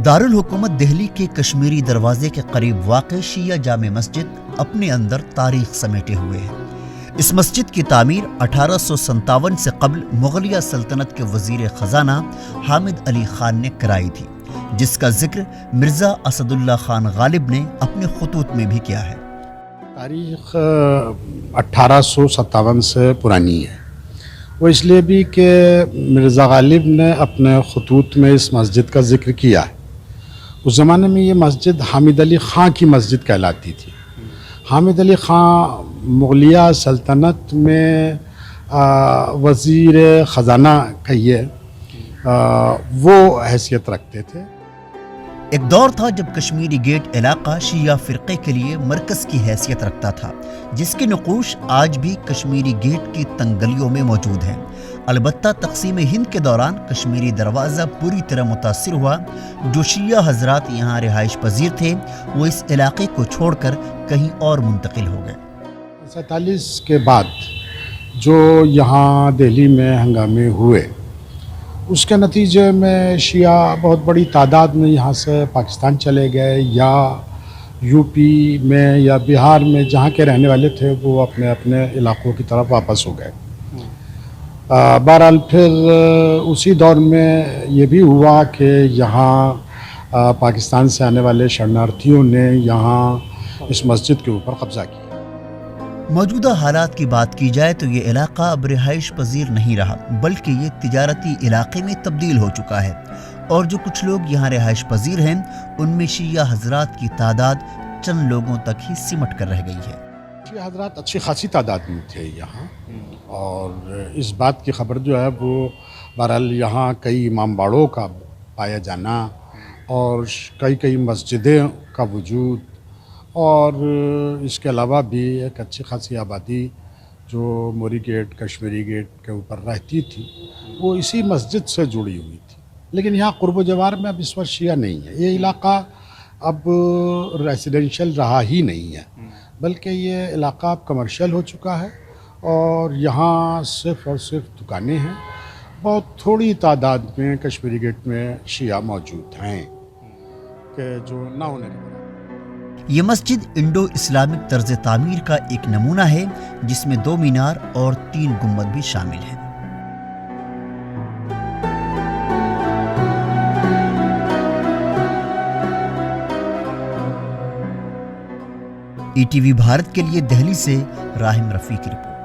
دارال حکومت دہلی کے کشمیری دروازے کے قریب واقع شیعہ جامع مسجد اپنے اندر تاریخ سمیٹے ہوئے ہے۔ اس مسجد کی تعمیر 1857 سے قبل مغلیہ سلطنت کے وزیر خزانہ حامد علی خان نے کرائی تھی، جس کا ذکر مرزا اسد اللہ خان غالب نے اپنے خطوط میں بھی کیا ہے۔ تاریخ 1857 سے پرانی ہے، وہ اس لیے بھی کہ مرزا غالب نے اپنے خطوط میں اس مسجد کا ذکر کیا ہے۔ اس زمانے میں یہ مسجد حامد علی خان کی مسجد کہلاتی تھی۔ حامد علی خان مغلیہ سلطنت میں وزیر خزانہ کہیے وہ حیثیت رکھتے تھے۔ ایک دور تھا جب کشمیری گیٹ علاقہ شیعہ فرقے کے لیے مرکز کی حیثیت رکھتا تھا، جس کے نقوش آج بھی کشمیری گیٹ کی تنگ گلیوں میں موجود ہیں۔ البتہ تقسیم ہند کے دوران کشمیری دروازہ پوری طرح متاثر ہوا۔ جو شیعہ حضرات یہاں رہائش پذیر تھے وہ اس علاقے کو چھوڑ کر کہیں اور منتقل ہو گئے۔ 47 کے بعد جو یہاں دہلی میں ہنگامے ہوئے، اس کے نتیجے میں شیعہ بہت بڑی تعداد میں یہاں سے پاکستان چلے گئے، یا یو پی میں یا بہار میں جہاں کے رہنے والے تھے وہ اپنے اپنے علاقوں کی طرف واپس ہو گئے۔ بہرحال پھر اسی دور میں یہ بھی ہوا کہ یہاں پاکستان سے آنے والے شرنارتھیوں نے یہاں اس مسجد کے اوپر قبضہ کیا۔ موجودہ حالات کی بات کی جائے تو یہ علاقہ اب رہائش پذیر نہیں رہا، بلکہ یہ تجارتی علاقے میں تبدیل ہو چکا ہے، اور جو کچھ لوگ یہاں رہائش پذیر ہیں ان میں شیعہ حضرات کی تعداد چند لوگوں تک ہی سمٹ کر رہ گئی ہے۔ شیعہ حضرات اچھی خاصی تعداد میں تھے یہاں، اور اس بات کی خبر جو ہے وہ بہرحال یہاں کئی امام باڑوں کا پایا جانا اور کئی مسجدیں کا وجود، اور اس کے علاوہ بھی ایک اچھی خاصی آبادی جو موری گیٹ کشمیری گیٹ کے اوپر رہتی تھی وہ اسی مسجد سے جڑی ہوئی تھی۔ لیکن یہاں قرب و جوار میں اب اس وقت شیعہ نہیں ہے۔ یہ علاقہ اب ریسیڈنشل رہا ہی نہیں ہے، بلکہ یہ علاقہ اب کمرشل ہو چکا ہے، اور یہاں صرف اور صرف دکانیں ہیں۔ بہت تھوڑی تعداد میں کشمیری گیٹ میں شیعہ موجود ہیں کہ جو نہ ہونے کے بعد۔ یہ مسجد انڈو اسلامک طرز تعمیر کا ایک نمونہ ہے، جس میں 2 مینار اور 3 گنبد بھی شامل ہیں۔ ETV بھارت کے لیے دہلی سے راہم رفیع کی رپورٹ۔